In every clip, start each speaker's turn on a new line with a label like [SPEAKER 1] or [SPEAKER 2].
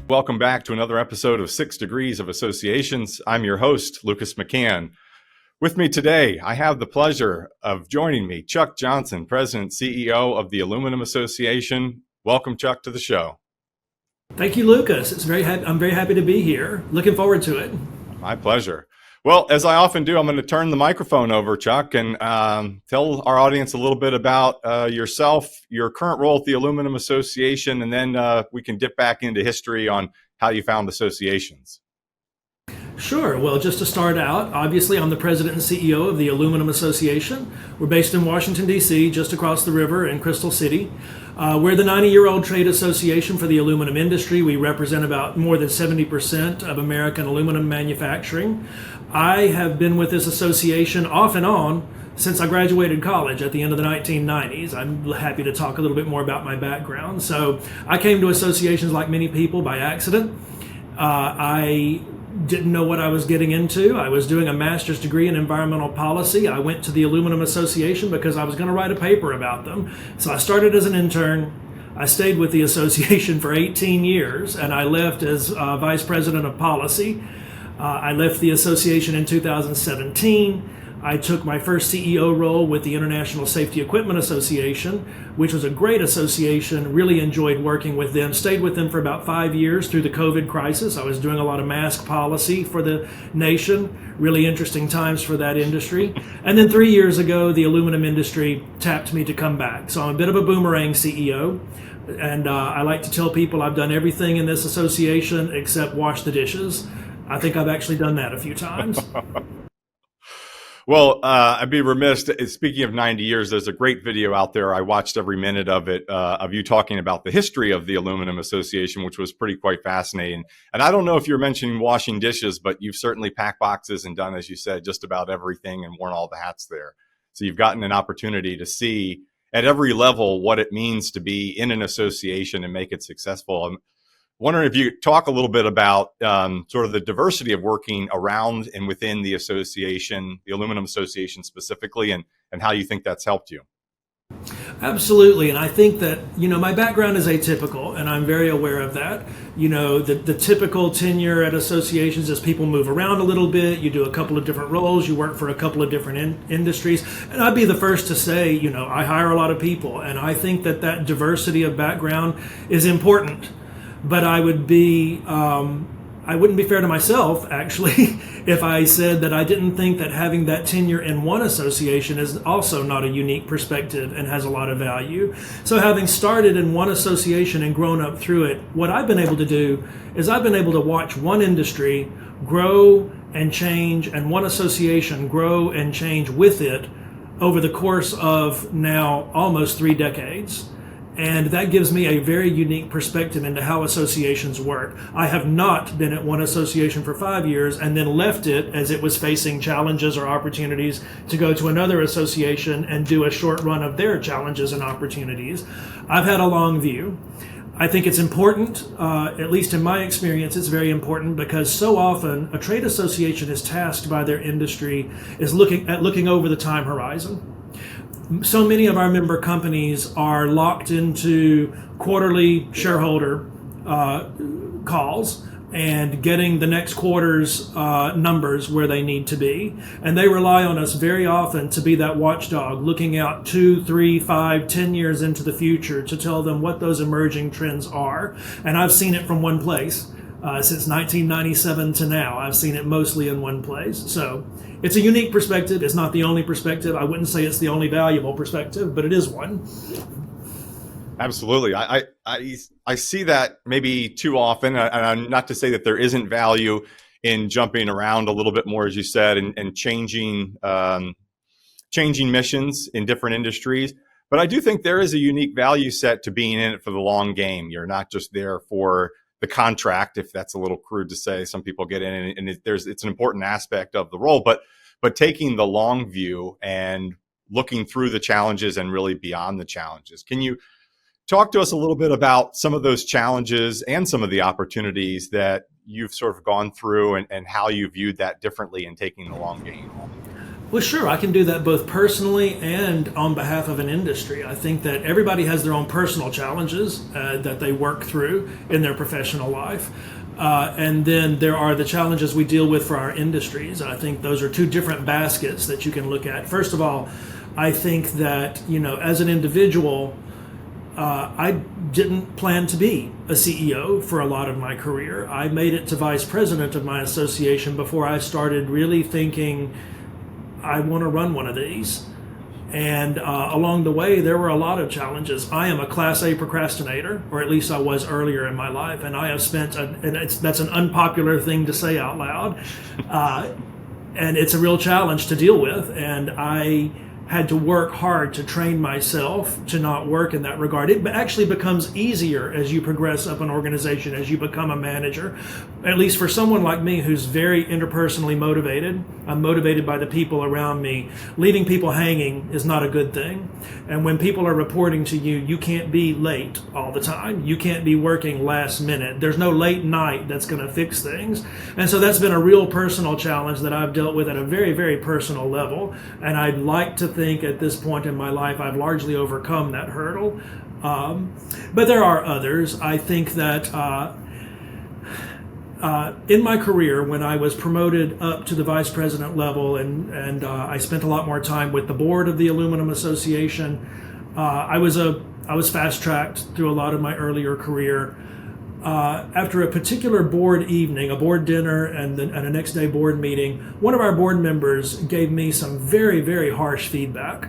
[SPEAKER 1] Welcome back to another episode of 6 Degrees of Associations. I'm your host, Lucas McCann. With me today, I have the pleasure of joining me, Chuck Johnson, President and CEO of the Aluminum Association. Welcome, Chuck, to the show.
[SPEAKER 2] Thank you, Lucas. I'm very happy to be here. Looking forward to it.
[SPEAKER 1] My pleasure. Well, as I often do, I'm going to turn the microphone over, Chuck, and tell our audience a little bit about yourself, your current role at the Aluminum Association, and then we can dip back into history on how you found associations.
[SPEAKER 2] Sure. Well, just to start out, obviously, I'm the president and CEO of the Aluminum Association. We're based in Washington, D.C., just across the river in Crystal City. We're the 90-year-old trade association for the aluminum industry. We represent about more than 70% of American aluminum manufacturing. I have been with this association off and on since I graduated college at the end of the 1990s. I'm happy to talk a little bit more about my background. So I came to associations like many people by accident. I didn't know what I was getting into. I was doing a master's degree in environmental policy. I went to the Aluminum Association because I was going to write a paper about them. So I started as an intern. I stayed with the association for 18 years, and I left as vice president of policy. I left the association in 2017. I took my first CEO role with the International Safety Equipment Association, which was a great association. Really enjoyed working with them. Stayed with them for about 5 years through the COVID crisis. I was doing a lot of mask policy for the nation. Really interesting times for that industry. And then 3 years ago, the aluminum industry tapped me to come back. So I'm a bit of a boomerang CEO. And I like to tell people I've done everything in this association except wash the dishes. I think I've actually done that a few times.
[SPEAKER 1] Well, I'd be remiss. Speaking of 90 years, there's a great video out there. I watched every minute of it, of you talking about the history of the Aluminum Association, which was quite fascinating. And I don't know if you're mentioning washing dishes, but you've certainly packed boxes and done, as you said, just about everything and worn all the hats there. So you've gotten an opportunity to see at every level what it means to be in an association and make it successful. I'm wondering if you could talk a little bit about sort of the diversity of working around and within the association, the Aluminum Association specifically, and how you think that's helped you.
[SPEAKER 2] Absolutely. And I think that, my background is atypical, and I'm very aware of that. The typical tenure at associations is people move around a little bit. You do a couple of different roles. You work for a couple of different industries. And I'd be the first to say, I hire a lot of people. And I think that diversity of background is important. But I wouldn't be fair to myself, actually, if I said that I didn't think that having that tenure in one association is also not a unique perspective and has a lot of value. So having started in one association and grown up through it, what I've been able to do is I've been able to watch one industry grow and change, and one association grow and change with it over the course of now almost 3 decades. And that gives me a very unique perspective into how associations work. I have not been at one association for 5 years and then left it as it was facing challenges or opportunities to go to another association and do a short run of their challenges and opportunities. I've had a long view. I think it's important, at least in my experience, it's very important because so often a trade association is tasked by their industry is looking over the time horizon. So many of our member companies are locked into quarterly shareholder calls and getting the next quarter's numbers where they need to be. And they rely on us very often to be that watchdog, looking out 2, 3, 5, 10 years into the future to tell them what those emerging trends are. And I've seen it from one place. Since 1997 to now, I've seen it mostly in one place. So it's a unique perspective. It's not the only perspective. I wouldn't say it's the only valuable perspective, but it is one.
[SPEAKER 1] Absolutely. I see that maybe too often, and not to say that there isn't value in jumping around a little bit more, as you said, and changing missions in different industries. But I do think there is a unique value set to being in it for the long game. You're not just there for the contract, if that's a little crude to say. Some people get in and it's an important aspect of the role, but taking the long view and looking through the challenges and really beyond the challenges. Can you talk to us a little bit about some of those challenges and some of the opportunities that you've sort of gone through and how you viewed that differently in taking the long game?
[SPEAKER 2] Well, sure, I can do that both personally and on behalf of an industry. I think that everybody has their own personal challenges that they work through in their professional life. And then there are the challenges we deal with for our industries. I think those are two different baskets that you can look at. First of all, I think that, as an individual, I didn't plan to be a CEO for a lot of my career. I made it to vice president of my association before I started really thinking, I want to run one of these. And along the way, there were a lot of challenges. I am a Class A procrastinator, or at least I was earlier in my life, and I have spent, that's an unpopular thing to say out loud, and it's a real challenge to deal with, and I had to work hard to train myself to not work in that regard. It actually becomes easier as you progress up an organization, as you become a manager. At least for someone like me who's very interpersonally motivated, I'm motivated by the people around me. Leaving people hanging is not a good thing. And when people are reporting to you, you can't be late all the time. You can't be working last minute. There's no late night that's going to fix things. And so that's been a real personal challenge that I've dealt with at a very, very personal level. And I'd like to think at this point in my life I've largely overcome that hurdle. But there are others. I think that in my career, when I was promoted up to the vice president level, and I spent a lot more time with the board of the Aluminum Association, I was fast-tracked through a lot of my earlier career. After a particular board evening, a board dinner, and a next day board meeting, one of our board members gave me some very, very harsh feedback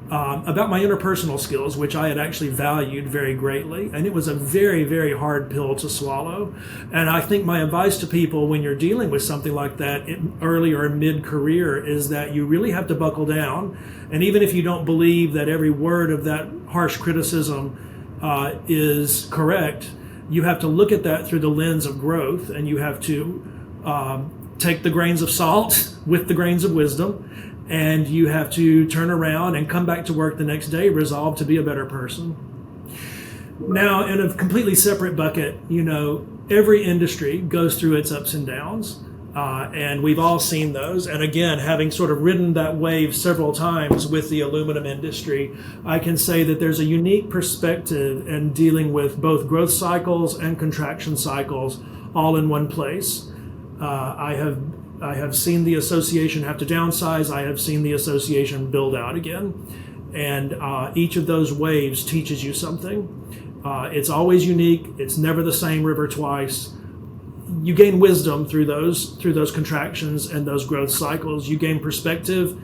[SPEAKER 2] about my interpersonal skills, which I had actually valued very greatly. And it was a very, very hard pill to swallow. And I think my advice to people when you're dealing with something like that early or mid-career is that you really have to buckle down. And even if you don't believe that every word of that harsh criticism is correct, you have to look at that through the lens of growth, and you have to take the grains of salt with the grains of wisdom, and you have to turn around and come back to work the next day resolved to be a better person. Now, in a completely separate bucket, every industry goes through its ups and downs, and we've all seen those. And again, having sort of ridden that wave several times with the aluminum industry, I can say that there's a unique perspective in dealing with both growth cycles and contraction cycles all in one place. I have seen the association have to downsize. I have seen the association build out again. And each of those waves teaches you something. It's always unique. It's never the same river twice. You gain wisdom through those contractions and those growth cycles. You gain perspective.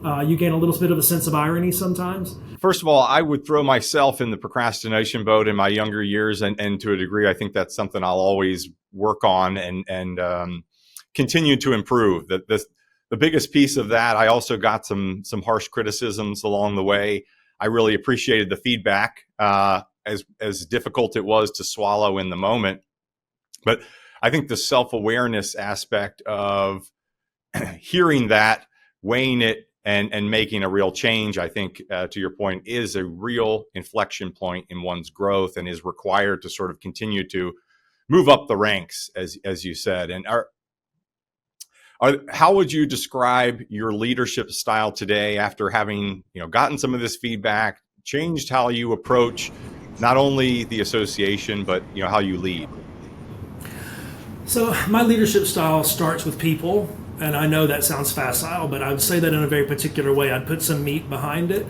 [SPEAKER 2] You gain a little bit of a sense of irony sometimes.
[SPEAKER 1] First of all, I would throw myself in the procrastination boat in my younger years, and to a degree, I think that's something I'll always work on and continue to improve. The biggest piece of that, I also got some harsh criticisms along the way. I really appreciated the feedback, as difficult it was to swallow in the moment. But I think the self-awareness aspect of hearing that, weighing it, and making a real change, I think, to your point, is a real inflection point in one's growth and is required to sort of continue to move up the ranks, as you said. And how would you describe your leadership style today after having gotten some of this feedback, changed how you approach not only the association, but how you lead?
[SPEAKER 2] So my leadership style starts with people, and I know that sounds facile, but I would say that in a very particular way. I'd put some meat behind it.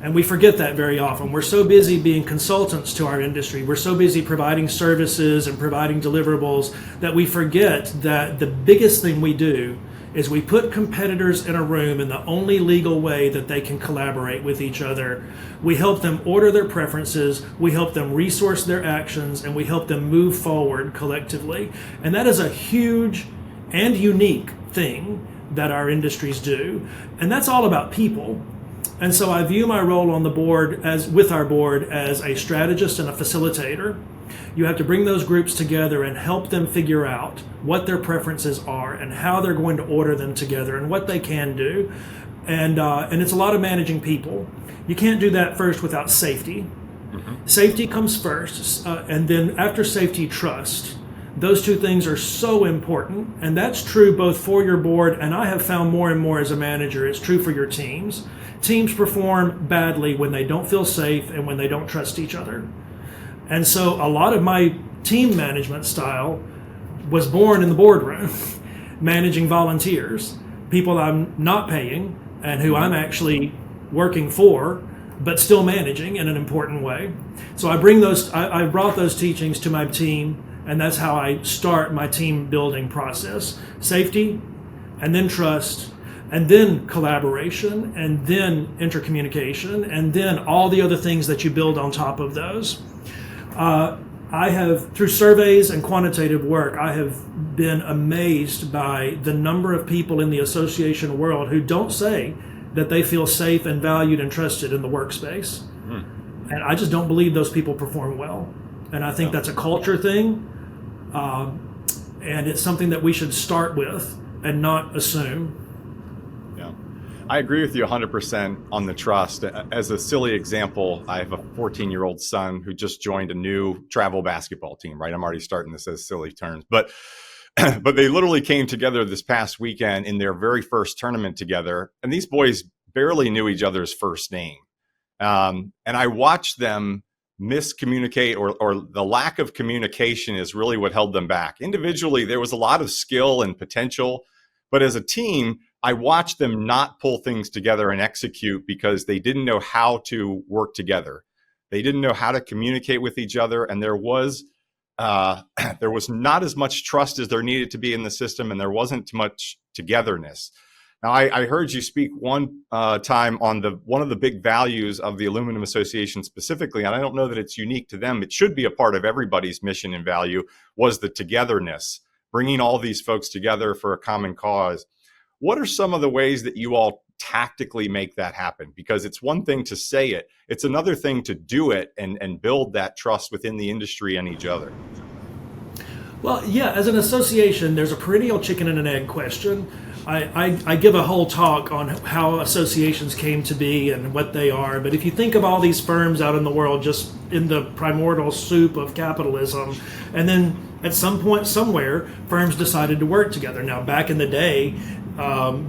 [SPEAKER 2] And we forget that very often. We're so busy being consultants to our industry. We're so busy providing services and providing deliverables that we forget that the biggest thing we do is we put competitors in a room in the only legal way that they can collaborate with each other. We help them order their preferences, we help them resource their actions, and we help them move forward collectively. And that is a huge and unique thing that our industries do. And that's all about people. And so I view my role on the board with our board as a strategist and a facilitator. You have to bring those groups together and help them figure out what their preferences are and how they're going to order them together and what they can do. And it's a lot of managing people. You can't do that first without safety. Mm-hmm. Safety comes first, and then after safety, trust. Those two things are so important, and that's true both for your board, and I have found more and more as a manager, it's true for your teams. Teams perform badly when they don't feel safe and when they don't trust each other. And so a lot of my team management style was born in the boardroom, managing volunteers, people I'm not paying and who I'm actually working for, but still managing in an important way. So I brought those teachings to my team, and that's how I start my team building process. Safety, and then trust, and then collaboration, and then intercommunication, and then all the other things that you build on top of those. I have, through surveys and quantitative work, I have been amazed by the number of people in the association world who don't say that they feel safe and valued and trusted in the workspace. And I just don't believe those people perform well. And I think that's a culture thing. And it's something that we should start with and not assume.
[SPEAKER 1] Yeah, I agree with you 100% on the trust. As a silly example, I have a 14-year-old son who just joined a new travel basketball team, right? I'm already starting this as silly terms, but they literally came together this past weekend in their very first tournament together. And these boys barely knew each other's first name. And I watched them miscommunicate, or the lack of communication is really what held them back. Individually, there was a lot of skill and potential, but as a team, I watched them not pull things together and execute because they didn't know how to work together. They didn't know how to communicate with each other, and there was not as much trust as there needed to be in the system, and there wasn't too much togetherness. Now, I heard you speak one time on one of the big values of the Aluminum Association specifically, and I don't know that it's unique to them. It should be a part of everybody's mission and value, was the togetherness, bringing all these folks together for a common cause. What are some of the ways that you all tactically make that happen? Because it's one thing to say it, it's another thing to do it and build that trust within the industry and each other.
[SPEAKER 2] Well, yeah, as an association, there's a perennial chicken and an egg question. I give a whole talk on how associations came to be and what they are. But if you think of all these firms out in the world just in the primordial soup of capitalism, and then at some point somewhere, firms decided to work together. Now, back in the day,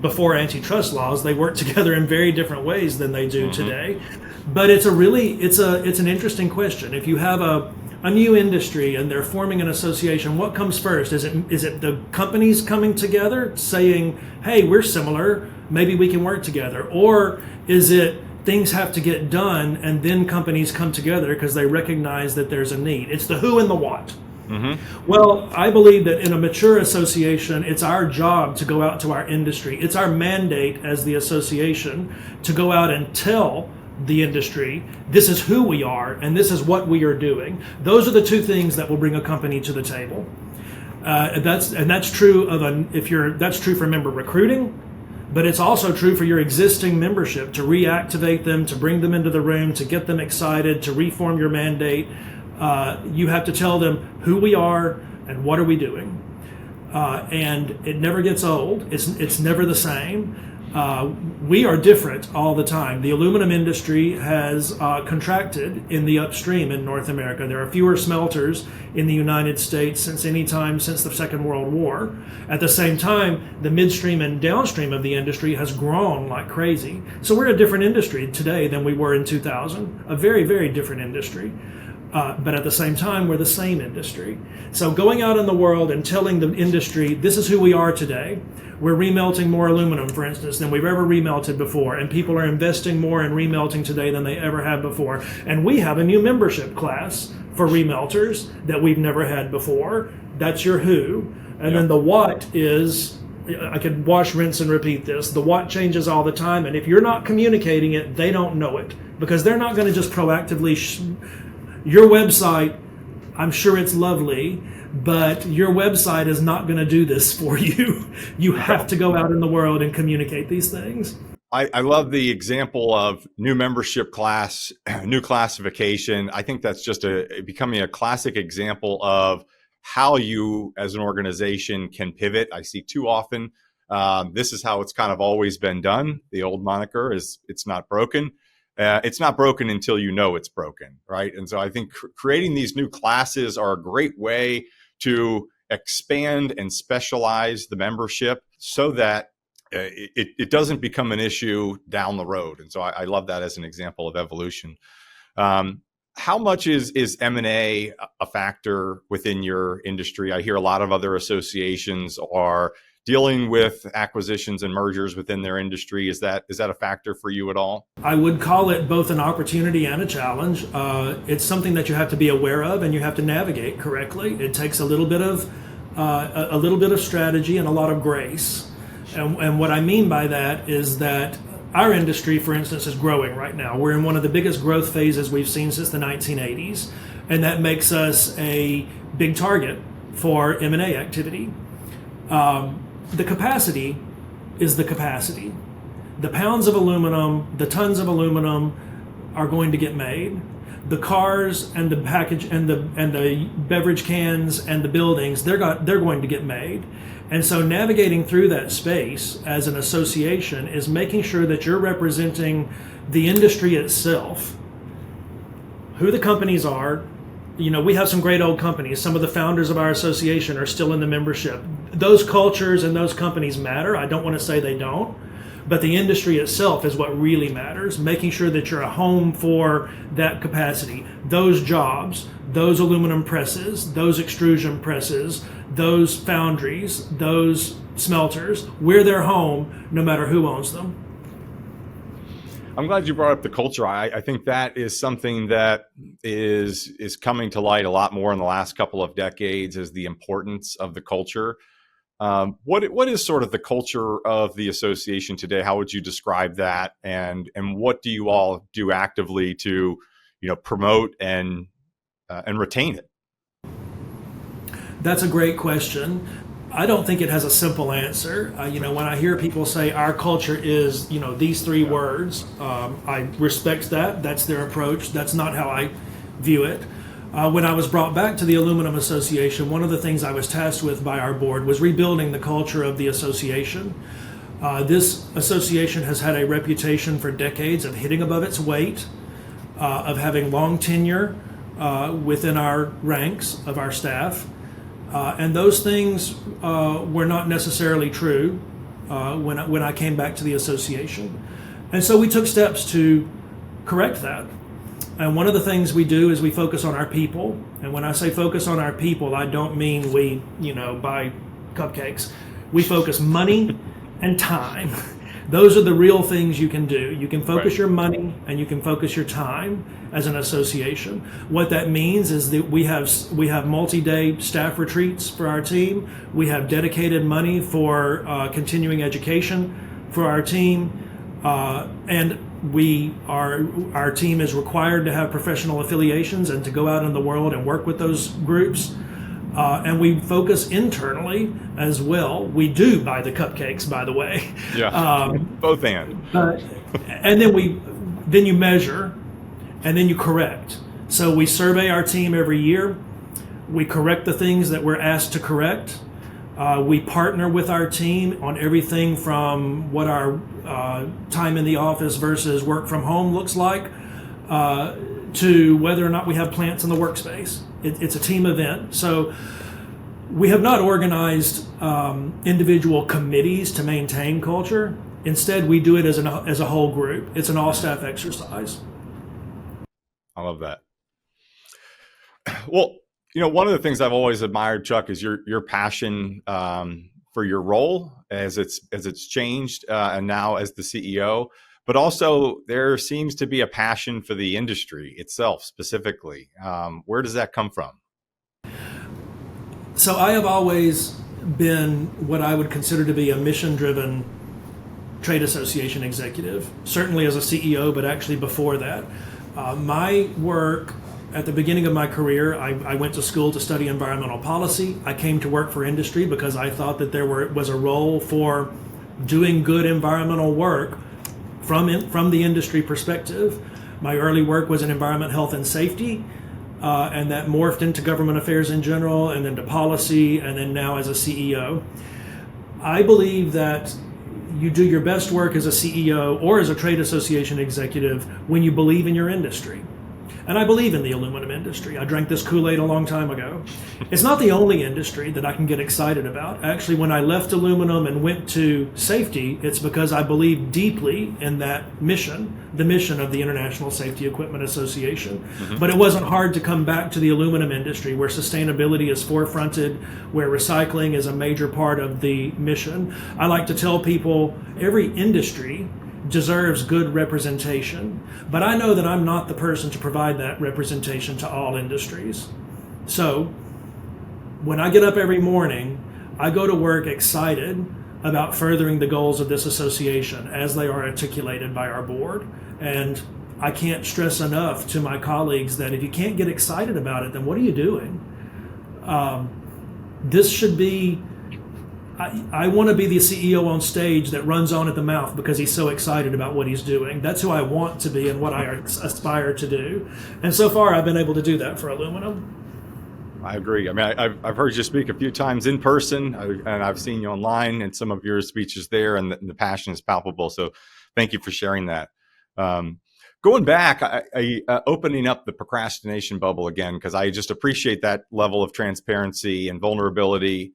[SPEAKER 2] before antitrust laws, they worked together in very different ways than they do today. But it's an interesting question. If you have a new industry and they're forming an association, what comes first? Is it the companies coming together saying, hey, we're similar, maybe we can work together? Or is it things have to get done and then companies come together because they recognize that there's a need? It's the who and the what. Well, I believe that in a mature association, it's our job to go out to our industry. It's our mandate as the association to go out and tell the industry, this is who we are and this is what we are doing. Those are the two things that will bring a company to the table. That's true that's true for member recruiting, but it's also true for your existing membership, to reactivate them, to bring them into the room, to get them excited, to reform your mandate. You have to tell them who we are and what are we doing. And it never gets old. It's never the same. We are different all the time. The aluminum industry has contracted in the upstream in North America. There are fewer smelters in the United States since any time since the Second World War. At the same time, the midstream and downstream of the industry has grown like crazy. So we're a different industry today than we were in 2000, a very, very different industry. But at the same time, we're the same industry. So going out in the world and telling the industry, this is who we are today. We're remelting more aluminum, for instance, than we've ever remelted before. And people are investing more in remelting today than they ever have before. And we have a new membership class for remelters that we've never had before. That's your who. And then the what is, I could wash, rinse, and repeat this. The what changes all the time. And if you're not communicating it, they don't know it. Because they're not going to just proactively... Your website, I'm sure it's lovely, but your website is not going to do this for you. You have to go out in the world and communicate these things.
[SPEAKER 1] I love the example of new membership class, new classification. I think that's just becoming a classic example of how you as an organization can pivot. I see too often, this is how it's kind of always been done. The old moniker is it's not broken. It's not broken until you know it's broken, right? And so I think creating these new classes are a great way to expand and specialize the membership so that it doesn't become an issue down the road. And so I love that as an example of evolution. How much is M&A a factor within your industry? I hear a lot of other associations are dealing with acquisitions and mergers within their industry. Is that a factor for you at all?
[SPEAKER 2] I would call it both an opportunity and a challenge. It's something that you have to be aware of and you have to navigate correctly. It takes a little bit of strategy and a lot of grace. And what I mean by that is that our industry, for instance, is growing right now. We're in one of the biggest growth phases we've seen since the 1980s, and that makes us a big target for M&A activity. The capacity is the capacity. The pounds of aluminum, the tons of aluminum are going to get made. The cars and the package and the beverage cans and the buildings, they're going to get made. And so navigating through that space as an association is making sure that you're representing the industry itself, who the companies are. You know, we have some great old companies. Some of the founders of our association are still in the membership. Those cultures and those companies matter. I don't want to say they don't, but the industry itself is what really matters, making sure that you're a home for that capacity, those jobs, those aluminum presses, those extrusion presses, those foundries, those smelters, we're their home no matter who owns them.
[SPEAKER 1] I'm glad you brought up the culture. I think that is something that is coming to light a lot more in the last couple of decades, is the importance of the culture. What is sort of the culture of the association today? How would you describe that? And what do you all do actively to, promote and retain it?
[SPEAKER 2] That's a great question. I don't think it has a simple answer. When I hear people say our culture is, these three words, I respect that. That's their approach. That's not how I view it. When I was brought back to the Aluminum Association, one of the things I was tasked with by our board was rebuilding the culture of the association. This association has had a reputation for decades of hitting above its weight, of having long tenure within our ranks of our staff. And those things were not necessarily true when I came back to the association. And so we took steps to correct that. And one of the things we do is we focus on our people. And when I say focus on our people, I don't mean we, buy cupcakes. We focus money and time. Those are the real things you can do. You can focus your money and you can focus your time as an association. What that means is that we have multi-day staff retreats for our team. We have dedicated money for continuing education for our team. And our team is required to have professional affiliations and to go out in the world and work with those groups. And we focus internally as well. We do buy the cupcakes, by the way.
[SPEAKER 1] Yeah, both and.
[SPEAKER 2] And then you measure, and then you correct. So we survey our team every year. We correct the things that we're asked to correct. We partner with our team on everything from what our time in the office versus work from home looks like, to whether or not we have plants in the workspace. It's a team event. So we have not organized individual committees to maintain culture. Instead, we do it as a whole group. It's an all-staff exercise.
[SPEAKER 1] I love that. Well, one of the things I've always admired, Chuck, is your passion for your role as it's changed, and now as the CEO. But also, there seems to be a passion for the industry itself, specifically. Where does that come from?
[SPEAKER 2] So I have always been what I would consider to be a mission-driven trade association executive, certainly as a CEO, but actually before that. My work at the beginning of my career, I went to school to study environmental policy. I came to work for industry because I thought that there was a role for doing good environmental work from the industry perspective. My early work was in environment, health, and safety, and that morphed into government affairs in general, and then to policy, and then now as a CEO. I believe that you do your best work as a CEO or as a trade association executive when you believe in your industry. And I believe in the aluminum industry. I drank this Kool-Aid a long time ago. It's not the only industry that I can get excited about. Actually, when I left aluminum and went to safety, it's because I believe deeply in that mission, the mission of the International Safety Equipment Association. But it wasn't hard to come back to the aluminum industry, where sustainability is forefronted, where recycling is a major part of the mission. I like to tell people every industry deserves good representation, but I know that I'm not the person to provide that representation to all industries. So when I get up every morning, I go to work excited about furthering the goals of this association as they are articulated by our board. And I can't stress enough to my colleagues that if you can't get excited about it, then what are you doing? This should be, I want to be the CEO on stage that runs on at the mouth because he's so excited about what he's doing. That's who I want to be and what I aspire to do. And so far, I've been able to do that for aluminum.
[SPEAKER 1] I agree. I mean, I've heard you speak a few times in person, and I've seen you online and some of your speeches there, and the passion is palpable. So thank you for sharing that. Going back, opening up the procrastination bubble again, because I just appreciate that level of transparency and vulnerability.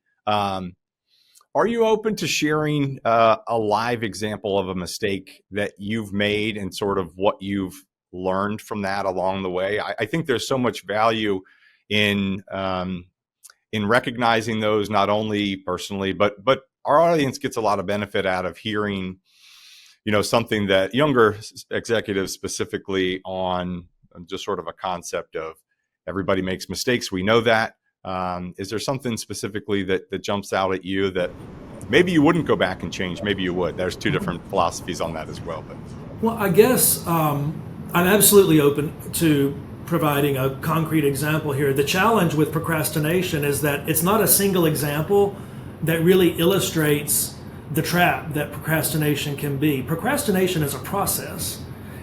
[SPEAKER 1] Are you open to sharing a live example of a mistake that you've made and sort of what you've learned from that along the way? I think there's so much value in recognizing those, not only personally, but our audience gets a lot of benefit out of hearing, something that younger executives specifically on just sort of a concept of everybody makes mistakes. We know that. Is there something specifically that jumps out at you that maybe you wouldn't go back and change? Maybe you would. There's two different philosophies on that as well. But
[SPEAKER 2] Well, I guess I'm absolutely open to providing a concrete example here. The challenge with procrastination is that it's not a single example that really illustrates the trap that procrastination can be. Procrastination is a process.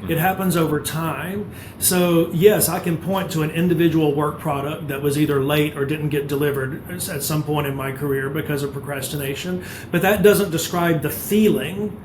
[SPEAKER 2] It happens over time. So yes, I can point to an individual work product that was either late or didn't get delivered at some point in my career because of procrastination, but that doesn't describe the feeling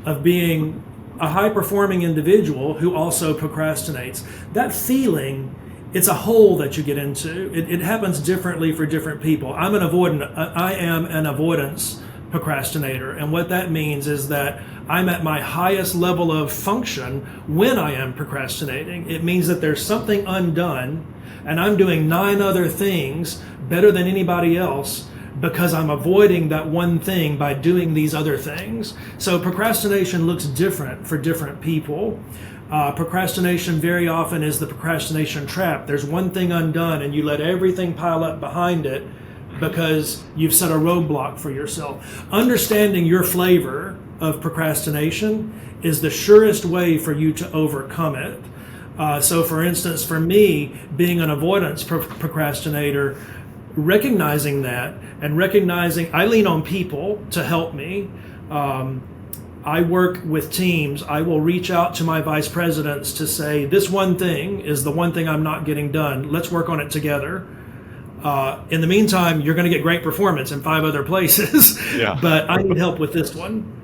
[SPEAKER 2] of being a high-performing individual who also procrastinates. That feeling, it's a hole that you get into. It happens differently for different people. I am an avoidance procrastinator, and what that means is that I'm at my highest level of function when I am procrastinating. It means that there's something undone, and I'm doing 9 other things better than anybody else because I'm avoiding that one thing by doing these other things. So procrastination looks different for different people. Procrastination very often is the procrastination trap. There's one thing undone, and you let everything pile up behind it because you've set a roadblock for yourself. Understanding your flavor of procrastination is the surest way for you to overcome it. So for instance, for me, being an avoidance procrastinator, recognizing that and recognizing I lean on people to help me. I work with teams. I will reach out to my vice presidents to say, this one thing is the one thing I'm not getting done. Let's work on it together. In the meantime, you're going to get great performance in 5 other places,
[SPEAKER 1] Yeah.
[SPEAKER 2] but I need help with this one.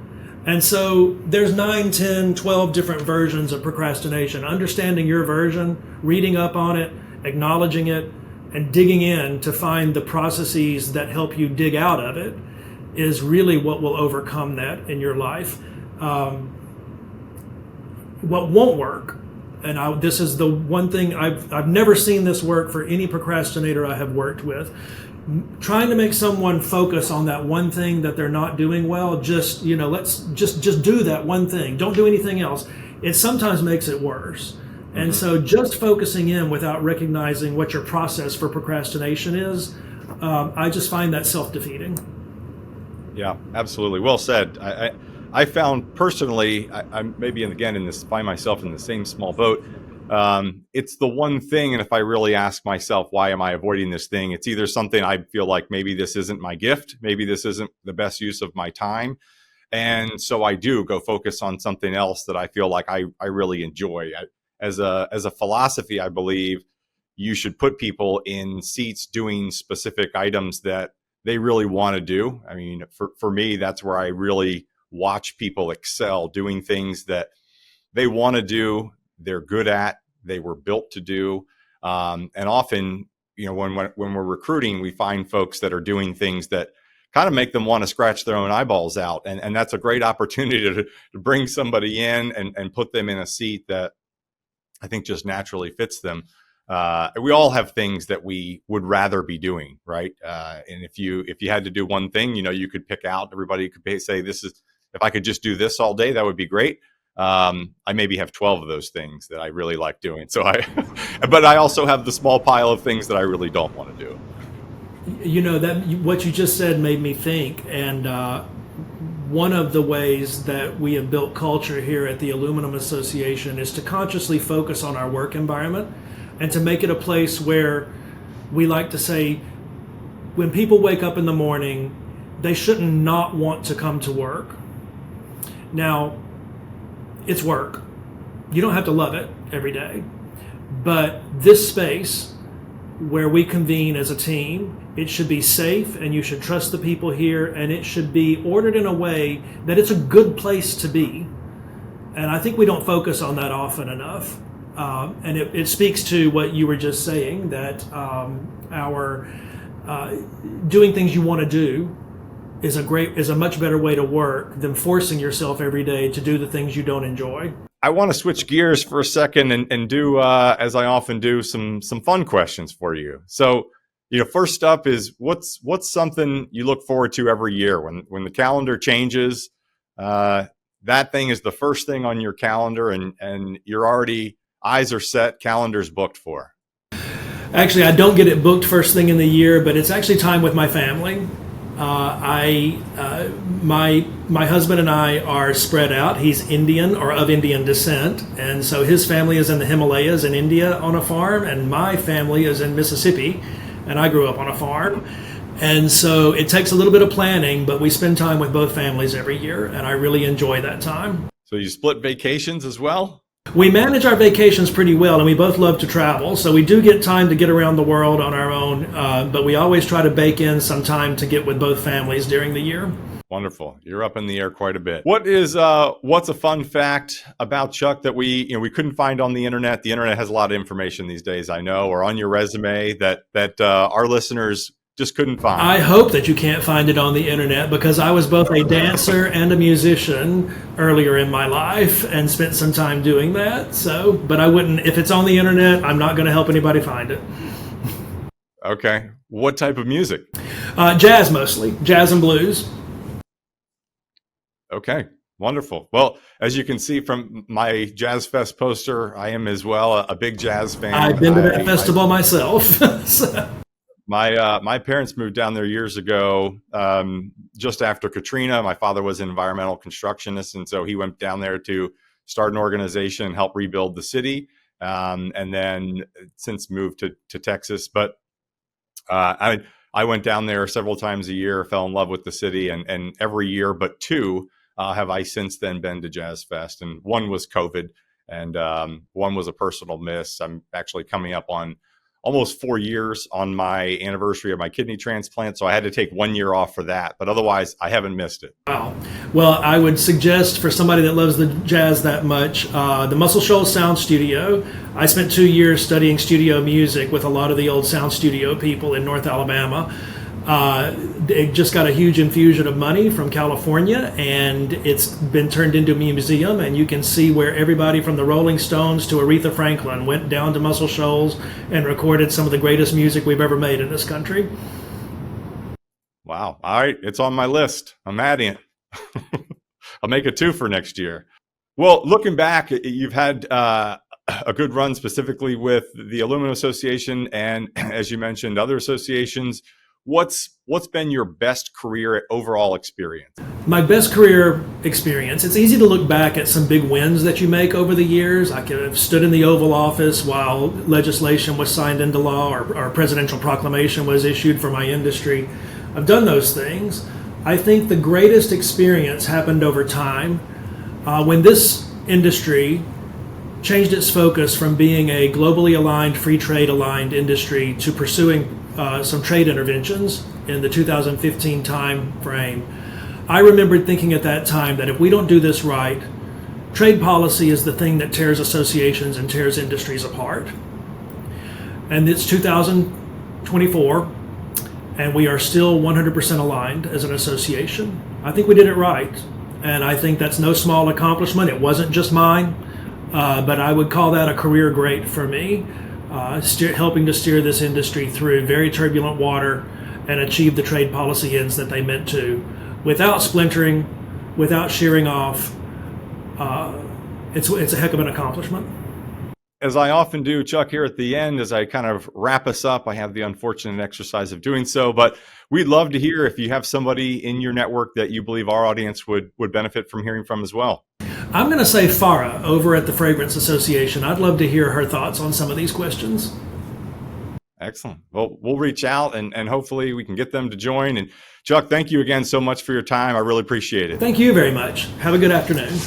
[SPEAKER 2] And so there's 9, 10, 12 different versions of procrastination. Understanding your version, reading up on it, acknowledging it, and digging in to find the processes that help you dig out of it is really what will overcome that in your life. What won't work, and this is the one thing I've never seen this work for any procrastinator I have worked with. Trying to make someone focus on that one thing that they're not doing well, let's just do that one thing. Don't do anything else. It sometimes makes it worse. And so just focusing in without recognizing what your process for procrastination is, I just find that self-defeating.
[SPEAKER 1] Yeah, absolutely. Well said. I found personally, I'm maybe find myself in the same small boat. It's the one thing, and if I really ask myself, why am I avoiding this thing? It's either something I feel like maybe this isn't my gift, maybe this isn't the best use of my time. And so I do go focus on something else that I feel like I really enjoy. As a philosophy, I believe you should put people in seats doing specific items that they really want to do. I mean, for me, that's where I really watch people excel, doing things that they want to do, they're good at, they were built to do. And often, when we're recruiting, we find folks that are doing things that kind of make them want to scratch their own eyeballs out. And that's a great opportunity to bring somebody in and put them in a seat that I think just naturally fits them. We all have things that we would rather be doing, right? And if you had to do one thing, you could pick out, everybody could say, if I could just do this all day, that would be great. I maybe have 12 of those things that I really like doing. But I also have the small pile of things that I really don't want to do.
[SPEAKER 2] That what you just said made me think, and one of the ways that we have built culture here at the Aluminum Association is to consciously focus on our work environment and to make it a place where we like to say, when people wake up in the morning, they shouldn't not want to come to work. Now, it's work. You don't have to love it every day. But this space where we convene as a team, it should be safe, and you should trust the people here, and it should be ordered in a way that it's a good place to be. And I think we don't focus on that often enough. And it speaks to what you were just saying, that our doing things you want to do is a much better way to work than forcing yourself every day to do the things you don't enjoy.
[SPEAKER 1] I want to switch gears for a second and do, as I often do, some fun questions for you. So, first up is what's something you look forward to every year when the calendar changes? That thing is the first thing on your calendar, and you're already, eyes are set, calendar's booked for.
[SPEAKER 2] Actually, I don't get it booked first thing in the year, but it's actually time with my family. My husband and I are spread out. He's Indian or of Indian descent, and so his family is in the Himalayas in India on a farm, and my family is in Mississippi, and I grew up on a farm. And so it takes a little bit of planning, but we spend time with both families every year, and I really enjoy that time.
[SPEAKER 1] So you split vacations as well?
[SPEAKER 2] We manage our vacations pretty well, and we both love to travel, so we do get time to get around the world on our own, but we always try to bake in some time to get with both families during the year.
[SPEAKER 1] Wonderful. You're up in the air quite a bit. What's a fun fact about Chuck that we couldn't find on the internet? The internet has a lot of information these days, I know, or on your resume that our listeners just couldn't find.
[SPEAKER 2] I hope that you can't find it on the internet, because I was both a dancer and a musician earlier in my life and spent some time doing that. So, but I wouldn't, if it's on the internet, I'm not going to help anybody find it.
[SPEAKER 1] Okay. What type of music?
[SPEAKER 2] Jazz mostly, jazz and blues.
[SPEAKER 1] Okay. Wonderful. Well, as you can see from my Jazz Fest poster, I am as well a big jazz fan.
[SPEAKER 2] I've been to that festival myself. So.
[SPEAKER 1] My parents moved down there years ago, just after Katrina. My father was an environmental constructionist, and so he went down there to start an organization and help rebuild the city, and then since moved to Texas. But I went down there several times a year, fell in love with the city, and every year but two have I since then been to Jazz Fest. And one was COVID, and one was a personal miss. I'm actually coming up on almost 4 years on my anniversary of my kidney transplant. So I had to take 1 year off for that, but otherwise I haven't missed it.
[SPEAKER 2] Wow. Well, I would suggest for somebody that loves the jazz that much, the Muscle Shoals Sound Studio. I spent 2 years studying studio music with a lot of the old sound studio people in North Alabama. It just got a huge infusion of money from California, and it's been turned into a museum, and you can see where everybody from the Rolling Stones to Aretha Franklin went down to Muscle Shoals and recorded some of the greatest music we've ever made in this country.
[SPEAKER 1] Wow. All right. It's on my list. I'm adding it. I'll make a 2 for next year. Well, looking back, you've had a good run specifically with the Aluminum Association, and as you mentioned, other associations. What's been your best career overall experience?
[SPEAKER 2] My best career experience, it's easy to look back at some big wins that you make over the years. I could have stood in the Oval Office while legislation was signed into law, or a presidential proclamation was issued for my industry. I've done those things. I think the greatest experience happened over time when this industry changed its focus from being a globally aligned, free trade aligned industry to pursuing some trade interventions in the 2015 time frame. I remembered thinking at that time that if we don't do this right, trade policy is the thing that tears associations and tears industries apart. And it's 2024, and we are still 100% aligned as an association. I think we did it right, and I think that's no small accomplishment. It wasn't just mine, but I would call that a career great for me, helping to steer this industry through very turbulent water and achieve the trade policy ends that they meant to, without splintering, without shearing off. It's a heck of an accomplishment.
[SPEAKER 1] As I often do, Chuck, here at the end, as I kind of wrap us up, I have the unfortunate exercise of doing so, but we'd love to hear if you have somebody in your network that you believe our audience would benefit from hearing from as well.
[SPEAKER 2] I'm going to say Farah over at the Fragrance Association. I'd love to hear her thoughts on some of these questions.
[SPEAKER 1] Excellent. Well, we'll reach out and hopefully we can get them to join. And Chuck, thank you again so much for your time. I really appreciate it.
[SPEAKER 2] Thank you very much. Have a good afternoon.